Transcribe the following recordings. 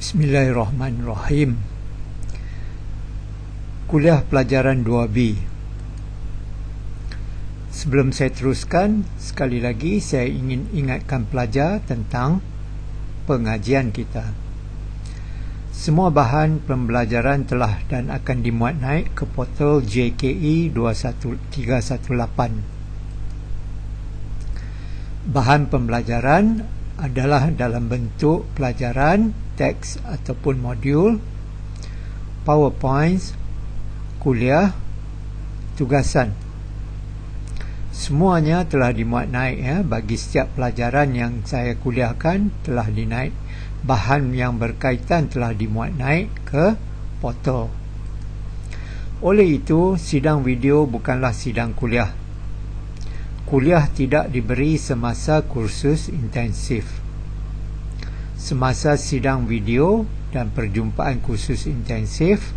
Bismillahirrahmanirrahim. Kuliah pelajaran 2B. Sebelum saya teruskan, sekali lagi saya ingin ingatkan pelajar tentang pengajian kita. Semua bahan pembelajaran telah dan akan dimuat naik ke portal JKE 21318. Bahan pembelajaran adalah dalam bentuk pelajaran, teks ataupun modul, PowerPoint, kuliah, tugasan. Semuanya telah dimuat naik bagi setiap pelajaran yang saya kuliahkan telah dinaik. Bahan yang berkaitan telah dimuat naik ke portal. Oleh itu, sidang video bukanlah sidang kuliah. Kuliah tidak diberi semasa kursus intensif. Semasa sidang video dan perjumpaan kursus intensif,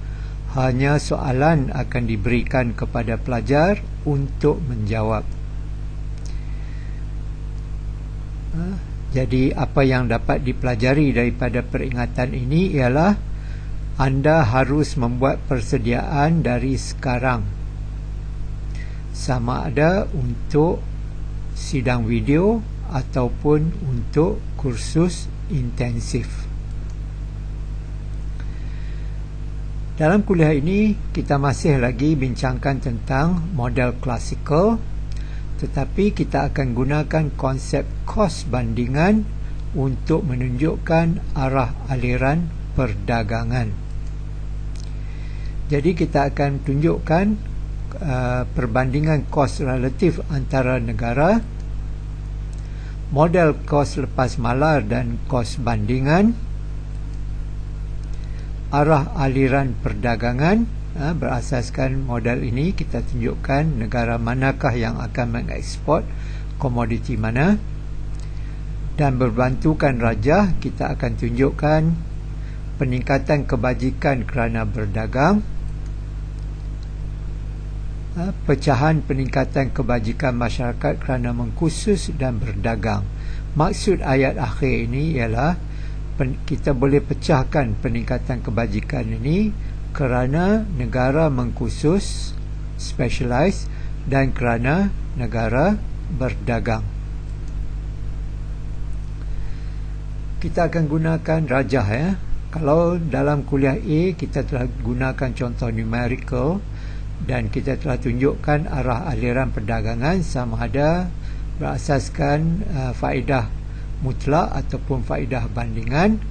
hanya soalan akan diberikan kepada pelajar untuk menjawab. Jadi apa yang dapat dipelajari daripada peringatan ini ialah anda harus membuat persediaan dari sekarang, sama ada untuk sidang video ataupun untuk kursus intensif. Dalam kuliah ini kita masih lagi bincangkan tentang model klasikal, tetapi kita akan gunakan konsep kos bandingan untuk menunjukkan arah aliran perdagangan. Jadi kita akan tunjukkan perbandingan kos relatif antara negara, model kos lepas malar dan kos bandingan, arah aliran perdagangan. Berasaskan model ini kita tunjukkan negara manakah yang akan mengeksport komoditi mana, dan berbantukan rajah kita akan tunjukkan peningkatan kebajikan kerana berdagang, pecahan peningkatan kebajikan masyarakat kerana mengkhusus dan berdagang. Maksud ayat akhir ini ialah kita boleh pecahkan peningkatan kebajikan ini kerana negara mengkhusus, specialize, dan kerana negara berdagang. Kita akan gunakan rajah Kalau dalam kuliah A kita telah gunakan contoh numerical dan kita telah tunjukkan arah aliran perdagangan sama ada berasaskan faedah mutlak ataupun faedah bandingan,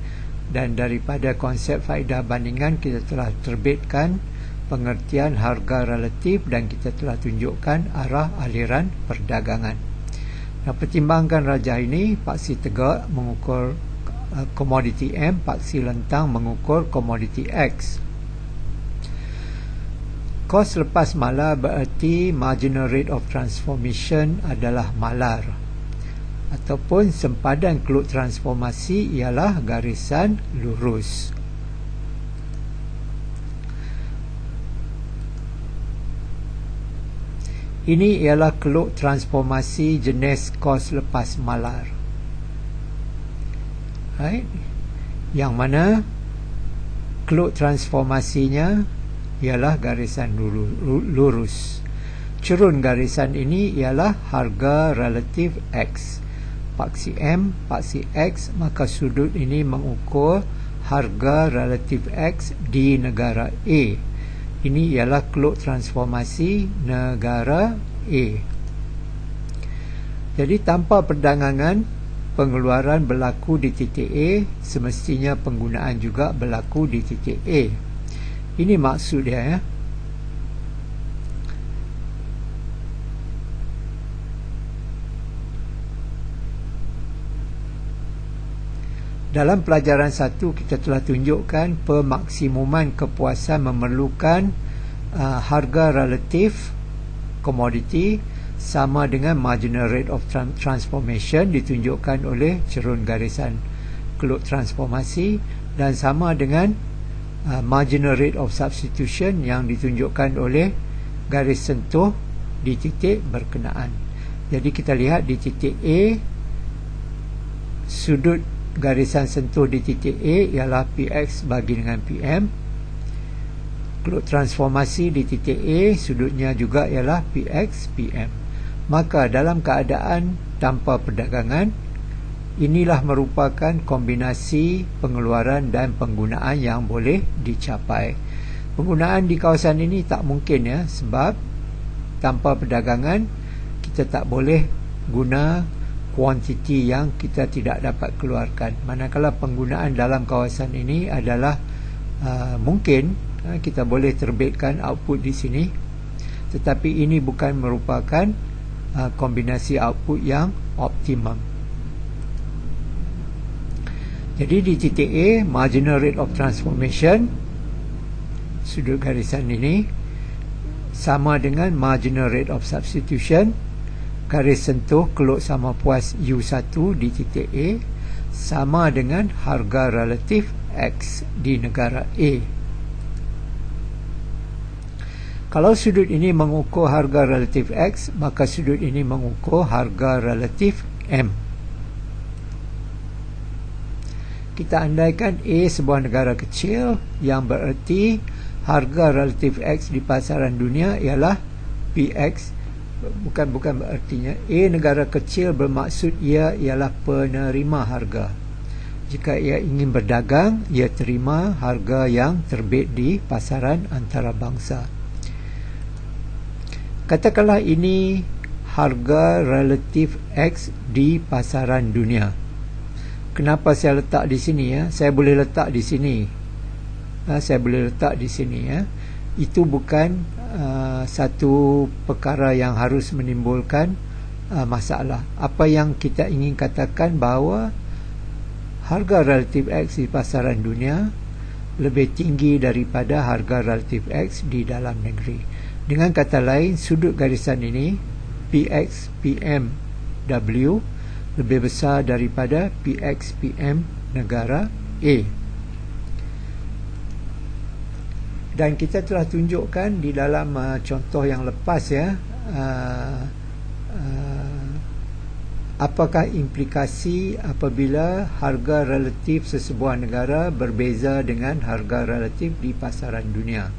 dan daripada konsep faedah bandingan kita telah terbitkan pengertian harga relatif dan kita telah tunjukkan arah aliran perdagangan. Nah, pertimbangkan rajah ini, paksi tegak mengukur komoditi M, paksi lentang mengukur komoditi X. Kos lepas malar bererti marginal rate of transformation adalah malar, ataupun sempadan keluk transformasi ialah garisan lurus. Ini ialah keluk transformasi jenis kos lepas malar. Right? Yang mana keluk transformasinya ialah garisan lurus. Cerun garisan ini ialah harga relatif X. Paksi M, paksi X, maka sudut ini mengukur harga relatif X di negara A. Ini ialah keluk transformasi negara A. Jadi tanpa perdagangan, pengeluaran berlaku di titik A, semestinya penggunaan juga berlaku di titik A. Ini maksud dia Dalam pelajaran 1 kita telah tunjukkan pemaksimuman kepuasan memerlukan harga relatif komoditi sama dengan marginal rate of transformation ditunjukkan oleh cerun garisan keluk transformasi, dan sama dengan marginal rate of substitution yang ditunjukkan oleh garis sentuh di titik berkenaan. Jadi kita lihat di titik A, sudut garisan sentuh di titik A ialah PX bagi dengan PM. Klot transformasi di titik A sudutnya juga ialah PX PM. Maka dalam keadaan tanpa perdagangan, inilah merupakan kombinasi pengeluaran dan penggunaan yang boleh dicapai. Penggunaan di kawasan ini tak mungkin ya, sebab tanpa perdagangan kita tak boleh guna kuantiti yang kita tidak dapat keluarkan. Manakala penggunaan dalam kawasan ini adalah mungkin kita boleh terbitkan output di sini, tetapi ini bukan merupakan kombinasi output yang optimum. Jadi di titik A, marginal rate of transformation, sudut garisan ini sama dengan marginal rate of substitution, garis sentuh keluk sama puas U1 di titik A sama dengan harga relatif X di negara A. Kalau sudut ini mengukur harga relatif X, maka sudut ini mengukur harga relatif M. Kita andaikan A sebuah negara kecil, yang bererti harga relatif X di pasaran dunia ialah PX. Bukan berartinya A negara kecil bermaksud ia ialah penerima harga. Jika ia ingin berdagang, ia terima harga yang terbit di pasaran antarabangsa. Katakanlah ini harga relatif X di pasaran dunia. Kenapa saya letak di sini ya? Saya boleh letak di sini. Saya boleh letak di sini ya. Itu bukan satu perkara yang harus menimbulkan masalah. Apa yang kita ingin katakan bahawa harga relatif X di pasaran dunia lebih tinggi daripada harga relatif X di dalam negeri. Dengan kata lain, sudut garisan ini PX PM W lebih besar daripada PX PM negara A. Dan kita telah tunjukkan di dalam contoh yang lepas ya, apakah implikasi apabila harga relatif sesebuah negara berbeza dengan harga relatif di pasaran dunia.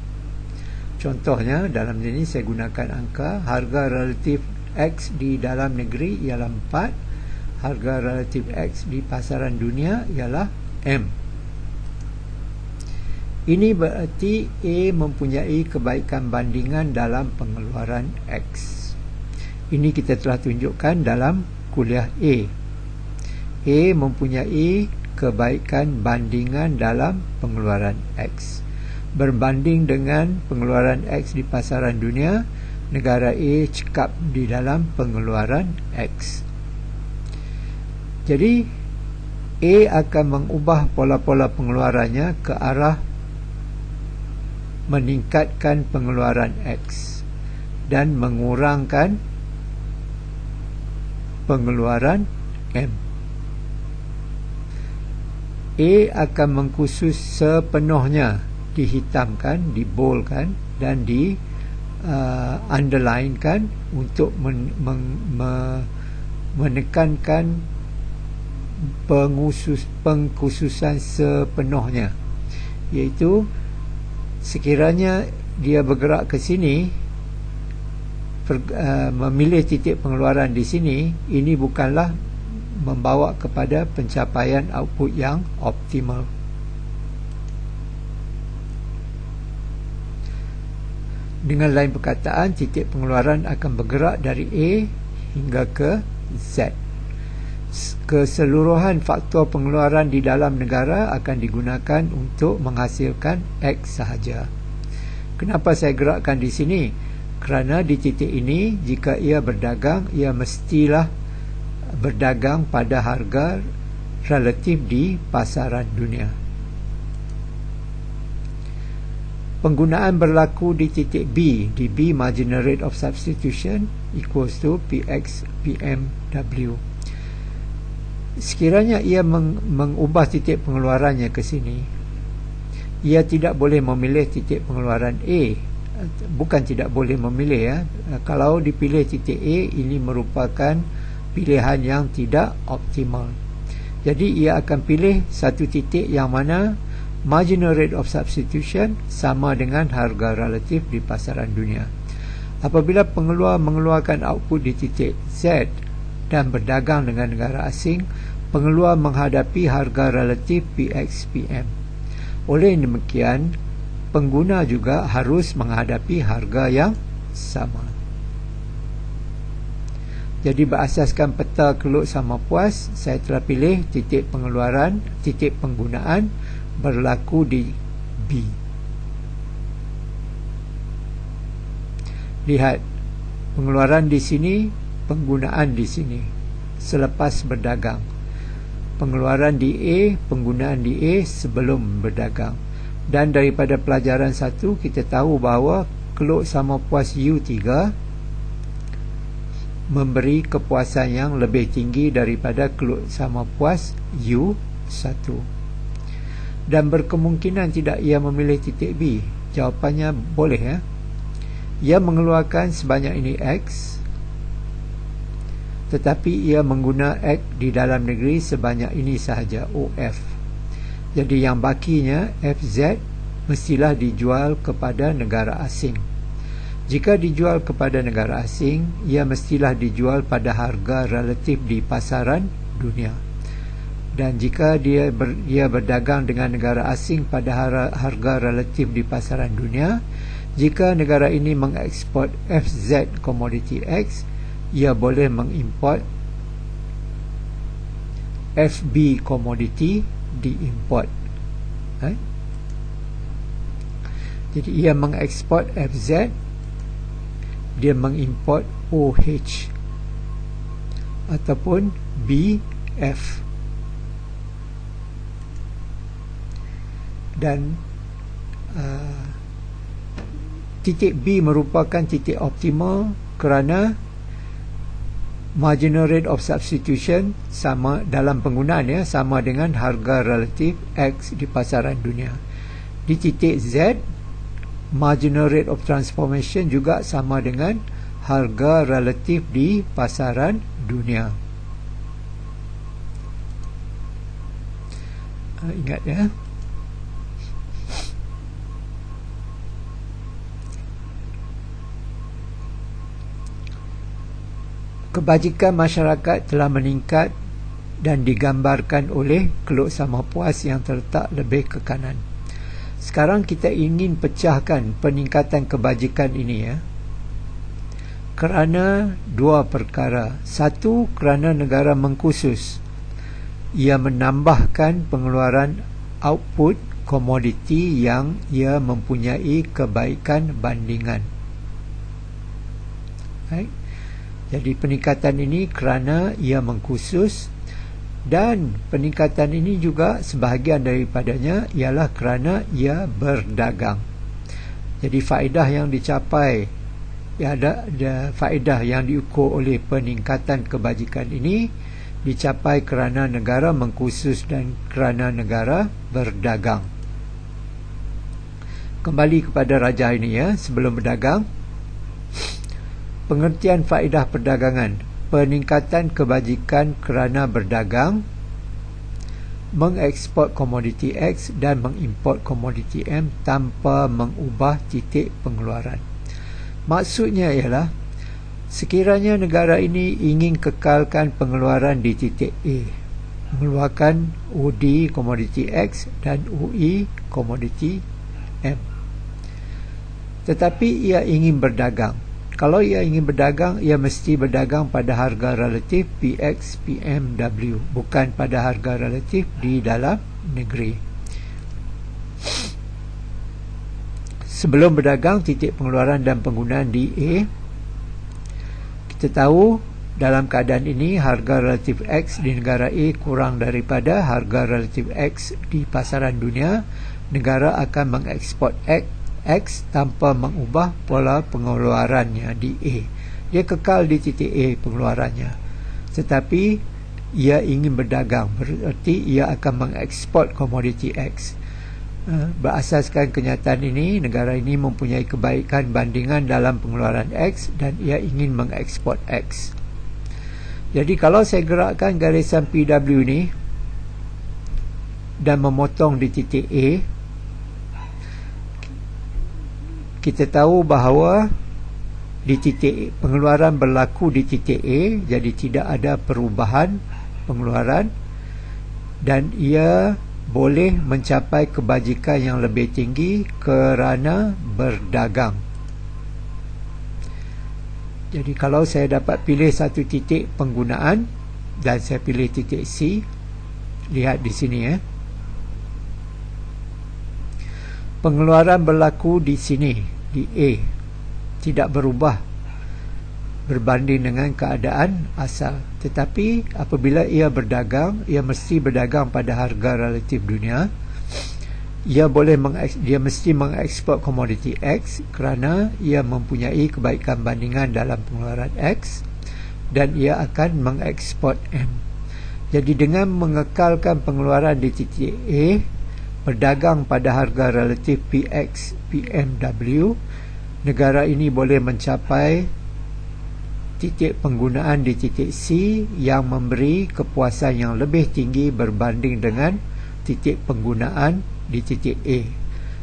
Contohnya dalam ini saya gunakan angka harga relatif X di dalam negeri ialah 4, harga relatif X di pasaran dunia ialah M. Ini berarti A mempunyai kebaikan bandingan dalam pengeluaran X. Ini kita telah tunjukkan dalam kuliah A. A mempunyai kebaikan bandingan dalam pengeluaran X. Berbanding dengan pengeluaran X di pasaran dunia, negara A cekap di dalam pengeluaran X. Jadi A akan mengubah pola-pola pengeluarannya ke arah meningkatkan pengeluaran X dan mengurangkan pengeluaran M. A akan mengkhusus sepenuhnya, dihitamkan, dibolkan dan di underlinekan untuk menekankan pengkhususan sepenuhnya, iaitu sekiranya dia bergerak ke sini, memilih titik pengeluaran di sini, ini bukanlah membawa kepada pencapaian output yang optimal. Dengan lain perkataan, titik pengeluaran akan bergerak dari A hingga ke Z. Keseluruhan faktor pengeluaran di dalam negara akan digunakan untuk menghasilkan X sahaja. Kenapa saya gerakkan di sini? Kerana di titik ini, jika ia berdagang, ia mestilah berdagang pada harga relatif di pasaran dunia. Penggunaan berlaku di titik B. Di B, marginal rate of substitution equals to PX PM W. Sekiranya ia mengubah titik pengeluarannya ke sini, ia tidak boleh memilih titik pengeluaran A. Bukan tidak boleh memilih ya. Kalau dipilih titik A, ini merupakan pilihan yang tidak optimal. Jadi ia akan pilih satu titik yang mana marginal rate of substitution sama dengan harga relatif di pasaran dunia. Apabila pengeluar mengeluarkan output di titik Z dan berdagang dengan negara asing, pengeluar menghadapi harga relatif PX/PM. Oleh demikian, pengguna juga harus menghadapi harga yang sama. Jadi berasaskan peta keluk sama puas, saya telah pilih titik pengeluaran, titik penggunaan berlaku di B. Lihat, pengeluaran di sini, penggunaan di sini selepas berdagang. Pengeluaran di A, penggunaan di A sebelum berdagang. Dan daripada pelajaran 1 kita tahu bahawa keluk sama puas U3 memberi kepuasan yang lebih tinggi daripada keluk sama puas U1. Dan berkemungkinan tidak ia memilih titik B. Jawapannya boleh ya. Ia mengeluarkan sebanyak ini X, tetapi ia mengguna X di dalam negeri sebanyak ini sahaja, OF. Jadi yang bakinya FZ mestilah dijual kepada negara asing. Jika dijual kepada negara asing, ia mestilah dijual pada harga relatif di pasaran dunia. Dan jika dia berdagang dengan negara asing pada harga relatif di pasaran dunia, jika negara ini mengekspor FZ komoditi X, ia boleh mengimport FB komoditi diimport. Jadi ia mengekspor FZ, dia mengimport OH ataupun BF. Dan titik B merupakan titik optimal kerana marginal rate of substitution sama dalam penggunaan ya, sama dengan harga relatif X di pasaran dunia. Di titik Z, marginal rate of transformation juga sama dengan harga relatif di pasaran dunia. Ingat ya. Kebajikan masyarakat telah meningkat dan digambarkan oleh keluk sama puas yang terletak lebih ke kanan. Sekarang kita ingin pecahkan peningkatan kebajikan ini ya. Kerana dua perkara. Satu, kerana negara mengkhusus. Ia menambahkan pengeluaran output komoditi yang ia mempunyai kebaikan bandingan. Baik. Jadi peningkatan ini kerana ia mengkhusus, dan peningkatan ini juga sebahagian daripadanya ialah kerana ia berdagang. Jadi faedah yang dicapai, ada faedah yang diukur oleh peningkatan kebajikan ini dicapai kerana negara mengkhusus dan kerana negara berdagang. Kembali kepada rajah ini ya, sebelum berdagang. Pengertian faedah perdagangan: peningkatan kebajikan kerana berdagang, mengeksport komoditi X dan mengimport komoditi M tanpa mengubah titik pengeluaran. Maksudnya ialah, sekiranya negara ini ingin kekalkan pengeluaran di titik A, mengeluarkan OD komoditi X dan OE komoditi M, tetapi ia ingin berdagang. Kalau ia ingin berdagang, ia mesti berdagang pada harga relatif PX PMW, bukan pada harga relatif di dalam negeri. Sebelum berdagang, titik pengeluaran dan penggunaan di A. Kita tahu dalam keadaan ini harga relatif X di negara A kurang daripada harga relatif X di pasaran dunia. Negara akan mengekspor X tanpa mengubah pola pengeluarannya di A. Dia kekal di titik A pengeluarannya, tetapi ia ingin berdagang, berarti ia akan mengeksport komoditi X. Berasaskan kenyataan ini, negara ini mempunyai kebaikan bandingan dalam pengeluaran X dan ia ingin mengeksport X. Jadi kalau saya gerakkan garisan PW ni, dan memotong di titik A, kita tahu bahawa di titik pengeluaran berlaku di titik A, jadi tidak ada perubahan pengeluaran dan ia boleh mencapai kebajikan yang lebih tinggi kerana berdagang. Jadi kalau saya dapat pilih satu titik penggunaan dan saya pilih titik C, lihat di sini ya. Pengeluaran berlaku di sini, di A, tidak berubah berbanding dengan keadaan asal. Tetapi apabila ia berdagang, ia mesti berdagang pada harga relatif dunia. Dia mesti mengeksport komoditi X kerana ia mempunyai kebaikan bandingan dalam pengeluaran X, dan ia akan mengeksport M. Jadi dengan mengekalkan pengeluaran di titik A, berdagang pada harga relatif PX PMW, negara ini boleh mencapai titik penggunaan di titik C yang memberi kepuasan yang lebih tinggi berbanding dengan titik penggunaan di titik A,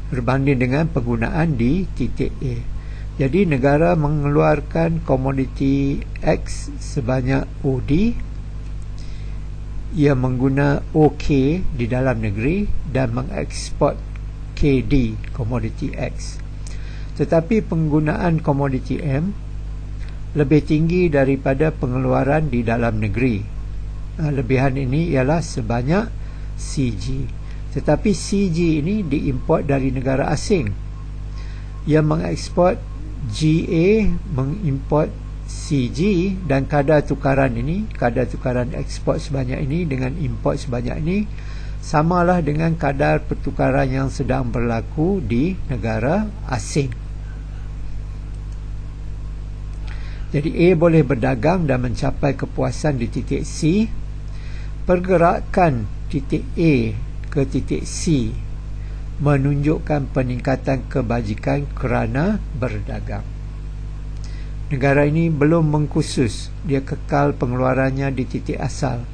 berbanding dengan penggunaan di titik A. Jadi negara mengeluarkan komoditi X sebanyak OD, ia mengguna OK di dalam negeri dan mengeksport KD, komoditi X. Tetapi penggunaan komoditi M lebih tinggi daripada pengeluaran di dalam negeri. Lebihan ini ialah sebanyak CG. Tetapi CG ini diimport dari negara asing. Ia mengeksport GA, mengimport CG, dan kadar tukaran ini, kadar tukaran ekspor sebanyak ini dengan import sebanyak ini, samalah dengan kadar pertukaran yang sedang berlaku di negara asing. Jadi A boleh berdagang dan mencapai kepuasan di titik C. Pergerakan titik A ke titik C menunjukkan peningkatan kebajikan kerana berdagang. Negara ini belum mengkhusus, dia kekal pengeluarannya di titik asal,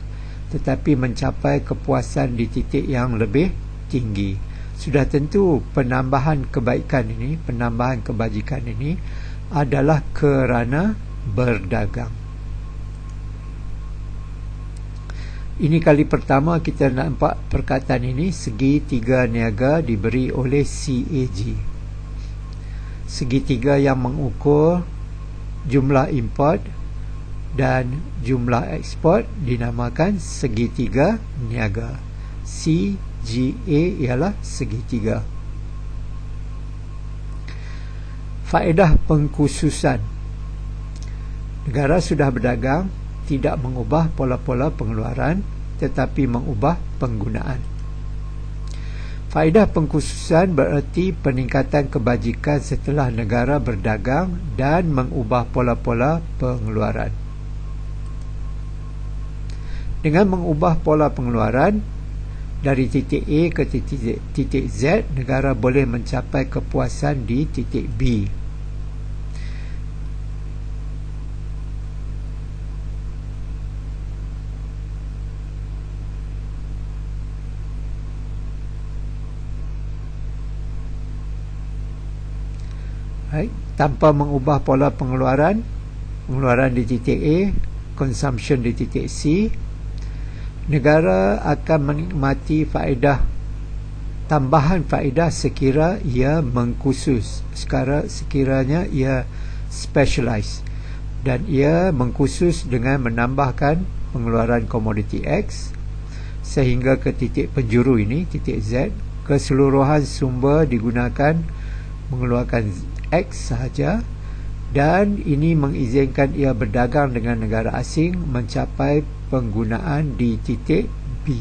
tetapi mencapai kepuasan di titik yang lebih tinggi. Sudah tentu penambahan kebaikan ini, penambahan kebajikan ini adalah kerana berdagang. Ini kali pertama kita nampak perkataan ini, segitiga niaga diberi oleh CAG. Segitiga yang mengukur jumlah import dan jumlah ekspor dinamakan segitiga niaga. CGA ialah segitiga. Faedah pengkhususan. Negara sudah berdagang, tidak mengubah pola-pola pengeluaran, tetapi mengubah penggunaan. Faedah pengkhususan bererti peningkatan kebajikan setelah negara berdagang dan mengubah pola-pola pengeluaran. Dengan mengubah pola pengeluaran dari titik A ke titik Z, negara boleh mencapai kepuasan di titik B. Tanpa mengubah pola pengeluaran di titik A, consumption di titik C, negara akan menikmati tambahan faedah sekira ia mengkhusus, sekiranya ia specialize, dan ia mengkhusus dengan menambahkan pengeluaran komoditi X sehingga ke titik penjuru ini, titik Z. Keseluruhan sumber digunakan mengeluarkan X sahaja, dan ini mengizinkan ia berdagang dengan negara asing mencapai penggunaan di titik B.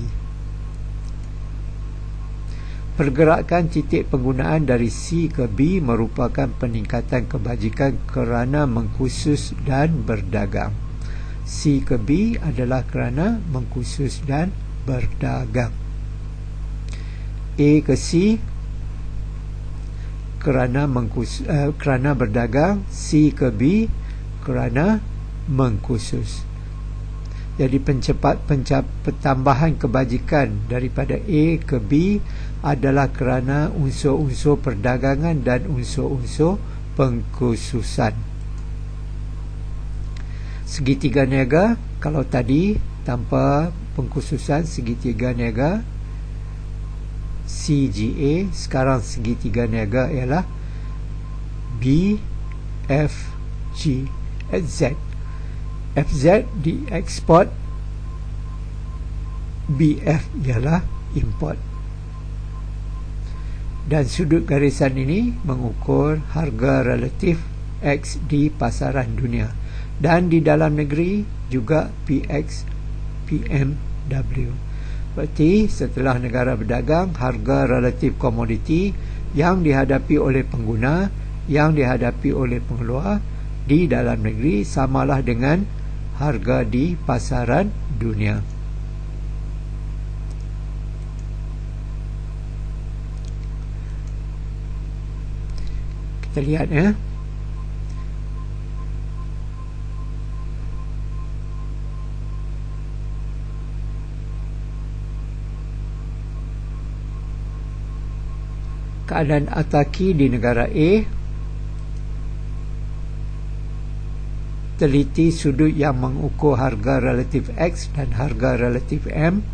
Pergerakan titik penggunaan dari C ke B merupakan peningkatan kebajikan kerana mengkhusus dan berdagang. C ke B adalah kerana mengkhusus dan berdagang. A ke C kerana berdagang, C ke B kerana mengkhusus. Jadi pentambahan kebajikan daripada A ke B adalah kerana unsur-unsur perdagangan dan unsur-unsur pengkhususan. Segitiga niaga, kalau tadi tanpa pengkhususan segitiga niaga CGA, sekarang segitiga niaga ialah B, F, G, Z. FZ dieksport, BF ialah import. Dan sudut garisan ini mengukur harga relatif X di pasaran dunia. Dan di dalam negeri juga PX, PMW. Berarti setelah negara berdagang, harga relatif komoditi yang dihadapi oleh pengguna, yang dihadapi oleh pengeluar di dalam negeri samalah dengan harga di pasaran dunia. Kita lihat ya. Keadaan ataki di negara A, teliti sudut yang mengukur harga relatif X dan harga relatif M.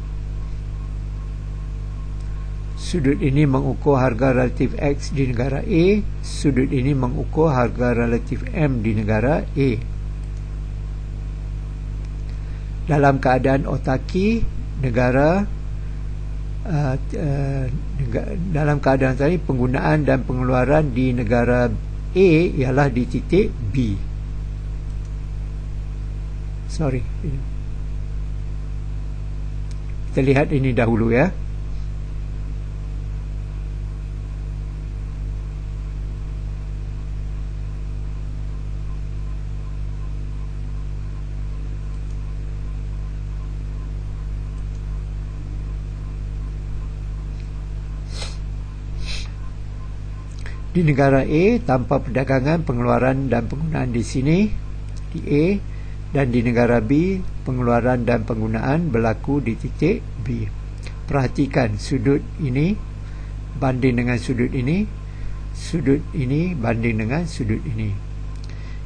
Sudut ini mengukur harga relatif X di negara A, sudut ini mengukur harga relatif M di negara A. Dalam keadaan otaki, dalam keadaan tadi penggunaan dan pengeluaran di negara A ialah di titik B. Kita lihat ini dahulu ya. Di negara A, tanpa perdagangan, pengeluaran dan penggunaan di sini, di A. Dan di negara B, pengeluaran dan penggunaan berlaku di titik B. Perhatikan sudut ini banding dengan sudut ini banding dengan sudut ini.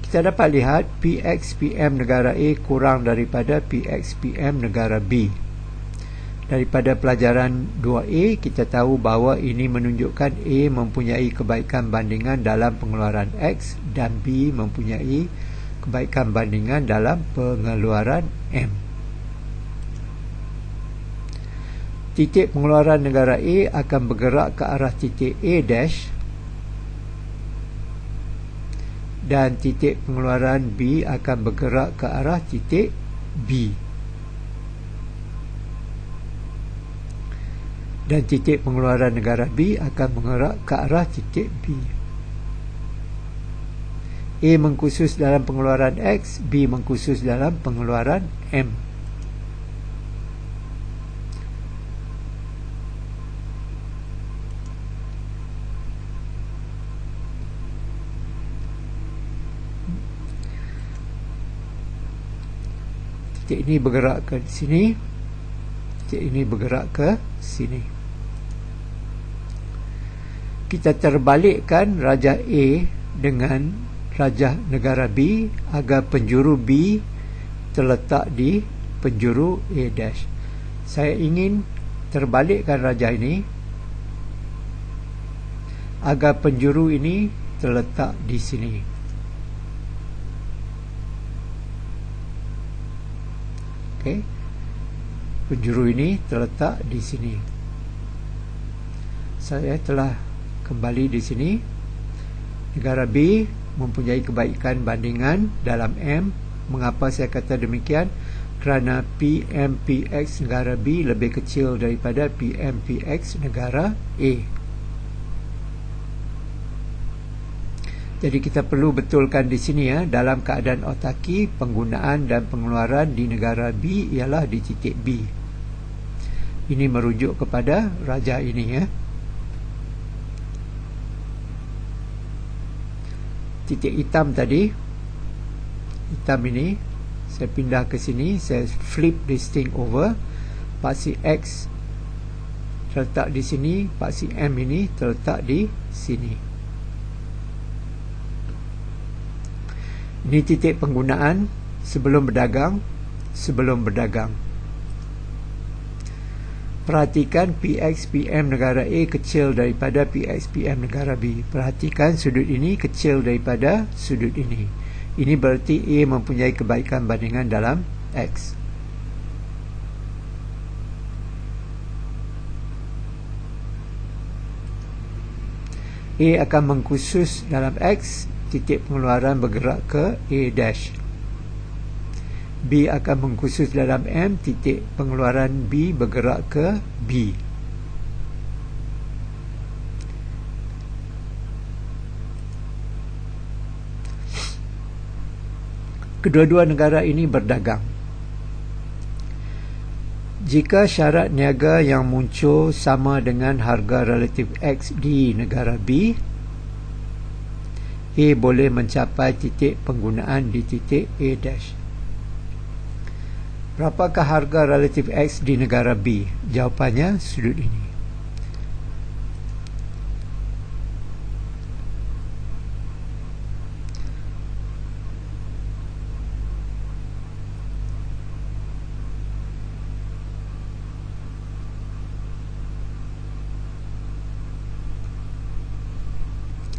Kita dapat lihat PXPM negara A kurang daripada PXPM negara B. Daripada pelajaran 2A, kita tahu bahawa ini menunjukkan A mempunyai kebaikan bandingan dalam pengeluaran X dan B mempunyai kebaikan bandingan dalam pengeluaran M. Titik pengeluaran negara A akan bergerak ke arah titik A dash dan titik pengeluaran B akan bergerak ke arah titik B. Dan titik pengeluaran negara B akan bergerak ke arah titik B. A mengkhusus dalam pengeluaran X, B mengkhusus dalam pengeluaran M. Titik ini bergerak ke sini, titik ini bergerak ke sini. Kita terbalikkan rajah A dengan rajah negara B agar penjuru B terletak di penjuru A dash. Saya ingin terbalikkan rajah ini agar penjuru ini terletak di sini. Okey. Penjuru ini terletak di sini. Saya telah kembali di sini. Negara B mempunyai kebaikan bandingan dalam M. Mengapa saya kata demikian? Kerana PMPX negara B lebih kecil daripada PMPX negara A. Jadi kita perlu betulkan di sini ya, dalam keadaan otaki, penggunaan dan pengeluaran di negara B ialah di titik B. Ini merujuk kepada rajah ini ya. Titik hitam tadi, hitam ini Saya pindah ke sini, saya flip this thing over. Paksi X terletak di sini, paksi M ini terletak di sini. Ini titik penggunaan sebelum berdagang. Perhatikan PX/PM negara A kecil daripada PX/PM negara B. Perhatikan sudut ini kecil daripada sudut ini. Ini berarti A mempunyai kebaikan bandingan dalam X. A akan mengkhusus dalam X, titik pengeluaran bergerak ke A'. B akan mengkhusus dalam M, titik pengeluaran B bergerak ke B. Kedua-dua negara ini berdagang. Jika syarat niaga yang muncul sama dengan harga relatif X di negara B, A boleh mencapai titik penggunaan di titik A'. Berapakah harga relatif X di negara B? Jawapannya sudut ini.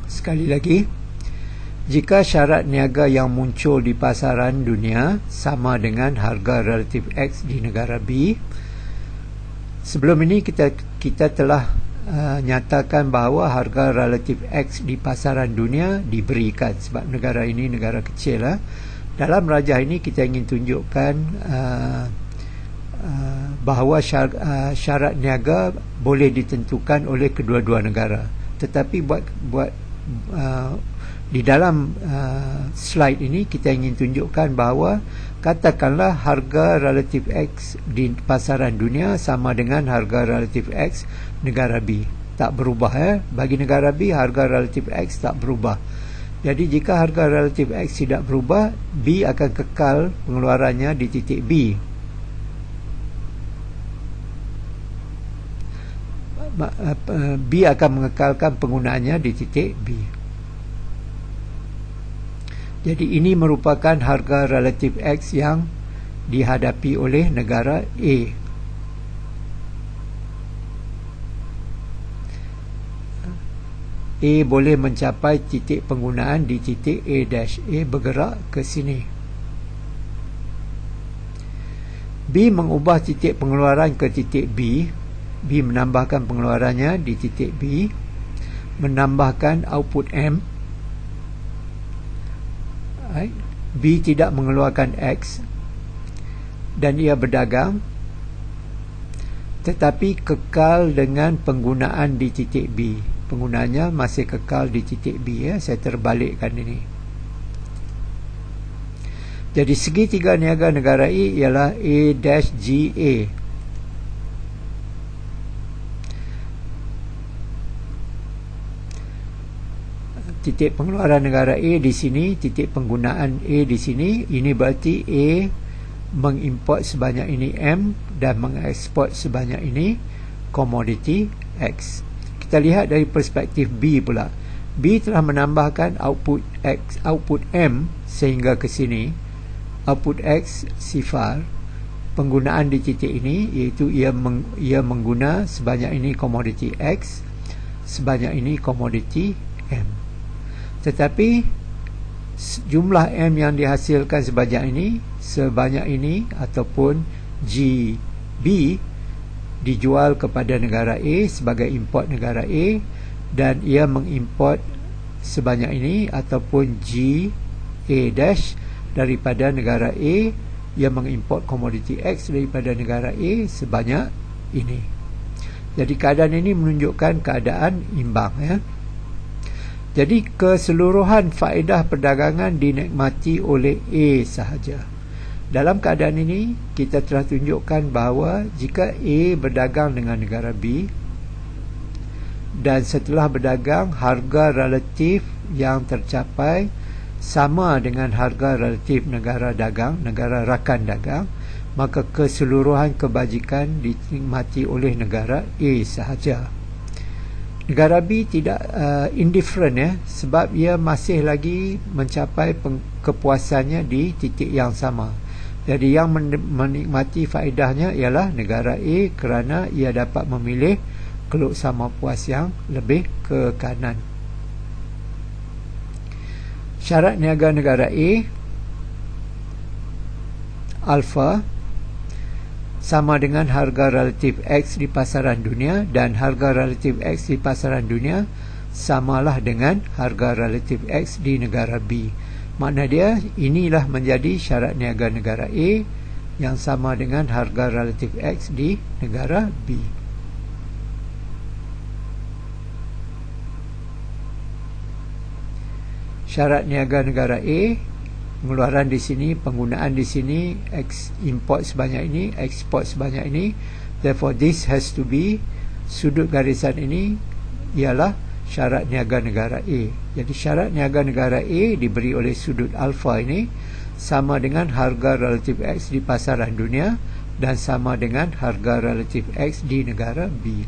Sekali lagi, jika syarat niaga yang muncul di pasaran dunia sama dengan harga relatif X di negara B, sebelum ini kita telah nyatakan bahawa harga relatif X di pasaran dunia diberikan sebab negara ini negara kecil. Dalam rajah ini kita ingin tunjukkan bahawa syarat niaga boleh ditentukan oleh kedua-dua negara. Tetapi di dalam slide ini kita ingin tunjukkan bahawa katakanlah harga relatif X di pasaran dunia sama dengan harga relatif X negara B. Tak berubah. Bagi negara B, harga relatif X tak berubah. Jadi jika harga relatif X tidak berubah, B akan kekal pengeluarannya di titik B. B akan mengekalkan penggunaannya di titik B. Jadi ini merupakan harga relatif X yang dihadapi oleh negara A. A boleh mencapai titik penggunaan di titik A'. A bergerak ke sini. B mengubah titik pengeluaran ke titik B. B menambahkan pengeluarannya di titik B, menambahkan output M. B tidak mengeluarkan X dan ia berdagang, tetapi kekal dengan penggunaan di titik B. Penggunaannya masih kekal di titik B. Saya terbalikkan ini. Jadi segitiga niaga negara A ialah A-GA. Titik pengeluaran negara A di sini, titik penggunaan A di sini. Ini berarti A mengimport sebanyak ini M dan mengeksport sebanyak ini komoditi X. Kita lihat dari perspektif B pula. B telah menambahkan output X, output M sehingga ke sini. Output X sifar. Penggunaan di titik ini iaitu ia mengguna sebanyak ini komoditi X, sebanyak ini komoditi M. Tetapi jumlah M yang dihasilkan sebanyak ini ataupun GB dijual kepada negara A sebagai import negara A, dan ia mengimport sebanyak ini ataupun GA- daripada negara A. Ia mengimport komoditi X daripada negara A sebanyak ini. Jadi keadaan ini menunjukkan keadaan imbang, ya. Jadi keseluruhan faedah perdagangan dinikmati oleh A sahaja. Dalam keadaan ini, kita telah tunjukkan bahawa jika A berdagang dengan negara B dan setelah berdagang harga relatif yang tercapai sama dengan harga relatif negara dagang, negara rakan dagang, maka keseluruhan kebajikan dinikmati oleh negara A sahaja. Negara B tidak indifferent, ya, sebab ia masih lagi mencapai kepuasannya di titik yang sama. Jadi yang menikmati faedahnya ialah negara A kerana ia dapat memilih keluk sama puas yang lebih ke kanan. Syarat niaga negara A, alfa, sama dengan harga relatif X di pasaran dunia, dan harga relatif X di pasaran dunia samalah dengan harga relatif X di negara B. Makna dia, inilah menjadi syarat niaga negara A yang sama dengan harga relatif X di negara B. Syarat niaga negara A, pengeluaran di sini, penggunaan di sini, import sebanyak ini, ekspor sebanyak ini. Therefore this has to be, sudut garisan ini ialah syarat niaga negara A. Jadi syarat niaga negara A diberi oleh sudut alfa ini sama dengan harga relatif X di pasaran dunia dan sama dengan harga relatif X di negara B.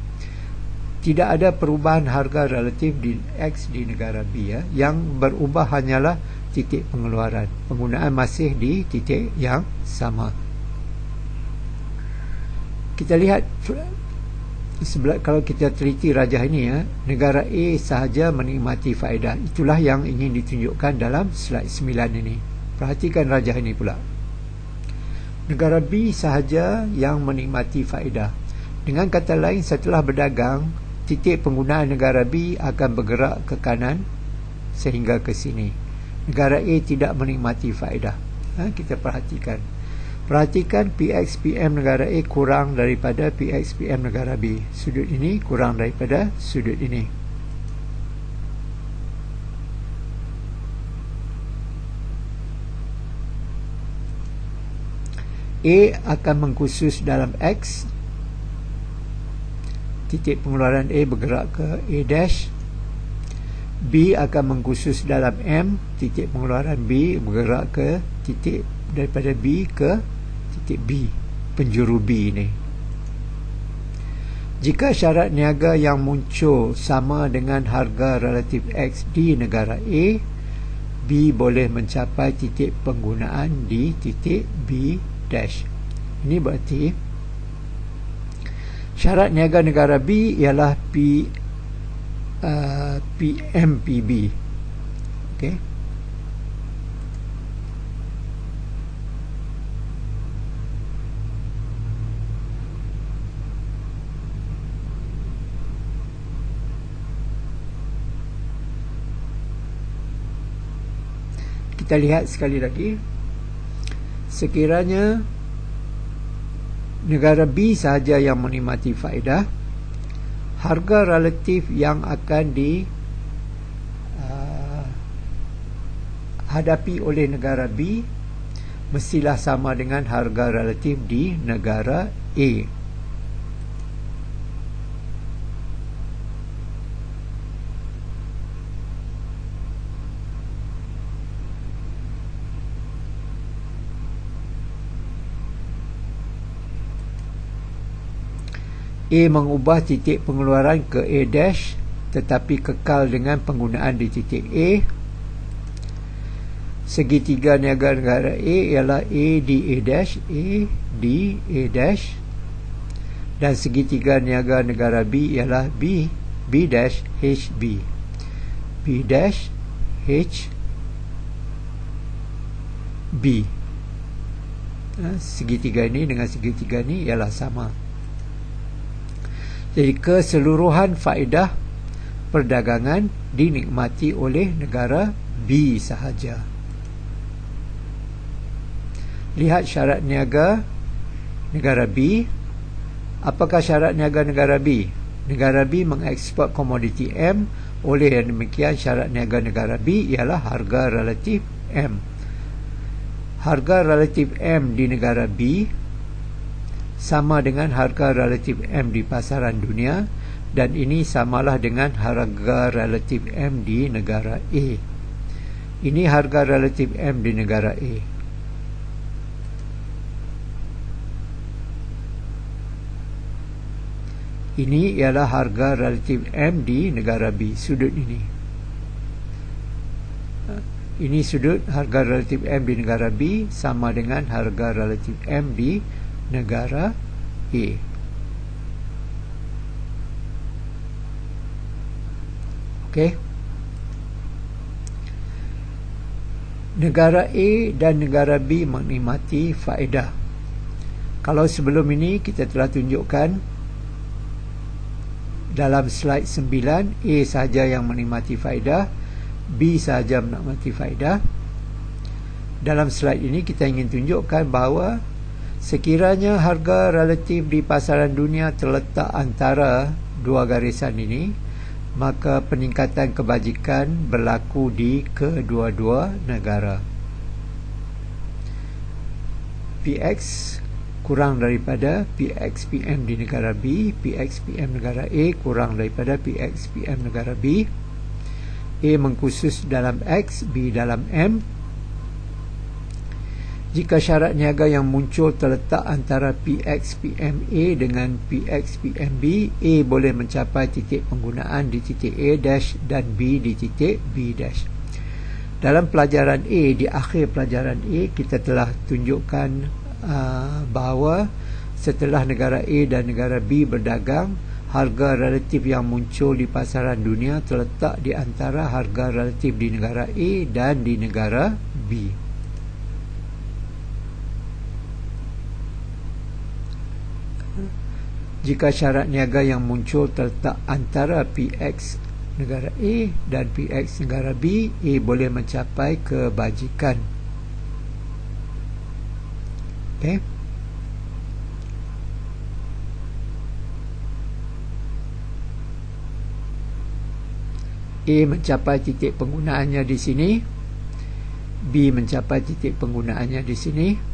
Tidak ada perubahan harga relatif di X di negara B, ya. Yang berubah hanyalah titik pengeluaran. Penggunaan masih di titik yang sama. Kita lihat sebelah, kalau kita teliti rajah ini, ya, negara A sahaja menikmati faedah. Itulah yang ingin ditunjukkan dalam slide 9 ini. Perhatikan rajah ini pula. Negara B sahaja yang menikmati faedah. Dengan kata lain, setelah berdagang, titik penggunaan negara B akan bergerak ke kanan sehingga ke sini. Negara A tidak menikmati faedah. Kita perhatikan. Perhatikan PXPM negara A kurang daripada PXPM negara B. Sudut ini kurang daripada sudut ini. A akan mengkhusus dalam X. Titik pengeluaran A bergerak ke A dash. B akan mengkhusus dalam M. Titik pengeluaran B bergerak ke titik daripada B ke titik B, penjuru B ini. Jika syarat niaga yang muncul sama dengan harga relatif X di negara A, B boleh mencapai titik penggunaan di titik B dash. Ini berarti syarat niaga negara B ialah PMPB. Okey. Kita lihat sekali lagi. Sekiranya negara B sahaja yang menikmati faedah, harga relatif yang akan dihadapi oleh negara B mestilah sama dengan harga relatif di negara A. A mengubah titik pengeluaran ke A dash tetapi kekal dengan penggunaan di titik A. Segitiga niaga negara A ialah A di A dash, A di A dash, dan segitiga niaga negara B ialah B dash H B. B dash H B. Segitiga ini dengan segitiga ini ialah sama. Jadi keseluruhan faedah perdagangan dinikmati oleh negara B sahaja. Lihat syarat niaga negara B. Apakah syarat niaga negara B? Negara B mengeksport komoditi M. Oleh yang demikian, syarat niaga negara B ialah harga relatif M. Harga relatif M di negara B sama dengan harga relatif M di pasaran dunia, dan ini samalah dengan harga relatif M di negara A. Ini harga relatif M di negara A. Ini ialah harga relatif M di negara B, sudut ini. Ini sudut harga relatif M di negara B sama dengan harga relatif M di negara A. Okey. Negara A dan negara B menikmati faedah. Kalau sebelum ini kita telah tunjukkan dalam slide 9, A sahaja yang menikmati faedah, B sahaja menikmati faedah. Dalam slide ini kita ingin tunjukkan bahawa sekiranya harga relatif di pasaran dunia terletak antara dua garisan ini, maka peningkatan kebajikan berlaku di kedua-dua negara. PX kurang daripada PXPM di negara B, PXPM negara A kurang daripada PXPM negara B. A mengkhusus dalam X, B dalam M. Jika syarat niaga yang muncul terletak antara PXPMA dengan PXPMB, A boleh mencapai titik penggunaan di titik A- dan B di titik B-. Dalam pelajaran A, di akhir pelajaran A, kita telah tunjukkan bahawa setelah negara A dan negara B berdagang, harga relatif yang muncul di pasaran dunia terletak di antara harga relatif di negara A dan di negara B. Jika syarat niaga yang muncul terletak antara PX negara A dan PX negara B, A boleh mencapai kebajikan. Okey. A mencapai titik penggunaannya di sini, B mencapai titik penggunaannya di sini.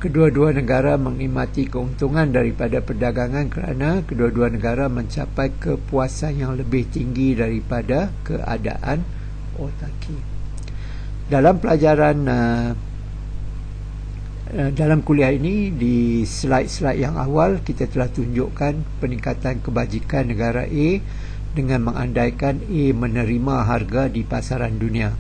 Kedua-dua negara menikmati keuntungan daripada perdagangan kerana kedua-dua negara mencapai kepuasan yang lebih tinggi daripada keadaan otaki. Dalam pelajaran dalam kuliah ini, di slide-slide yang awal kita telah tunjukkan peningkatan kebajikan negara A dengan mengandaikan A menerima harga di pasaran dunia.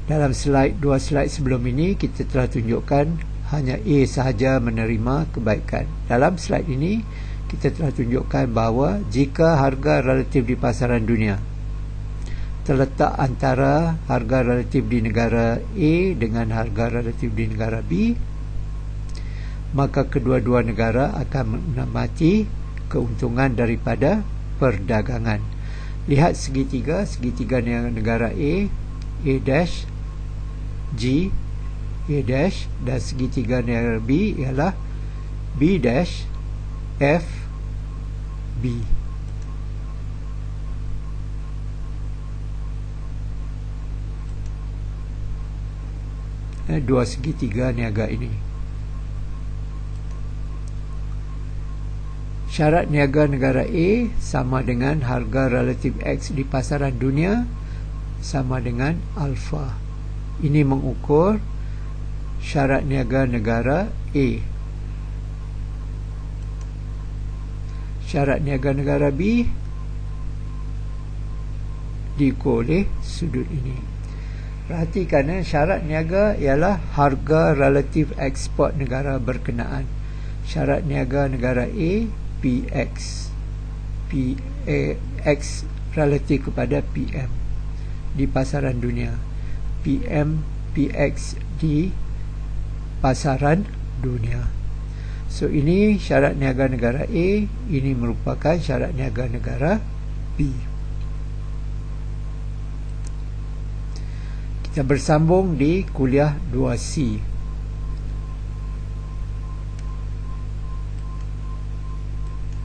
Dalam dua slide sebelum ini kita telah tunjukkan hanya A sahaja menerima kebaikan. Dalam slide ini kita telah tunjukkan bahawa jika harga relatif di pasaran dunia terletak antara harga relatif di negara A dengan harga relatif di negara B, maka kedua-dua negara akan menikmati keuntungan daripada perdagangan. Lihat segitiga negara A, A-, G, A-, dan segitiga negara B ialah B-, F, B. Dua segitiga niaga ini. Syarat niaga negara A sama dengan harga relatif X di pasaran dunia sama dengan alfa. Ini mengukur syarat niaga negara A. Syarat niaga negara B diukur oleh sudut ini. Perhatikan, syarat niaga ialah harga relatif ekspor negara berkenaan. Syarat niaga negara A, PX. PX relatif kepada PM di pasaran dunia. PM, PX di pasaran dunia. So, ini syarat niaga negara A, ini merupakan syarat niaga negara B. Kita bersambung di kuliah 2C.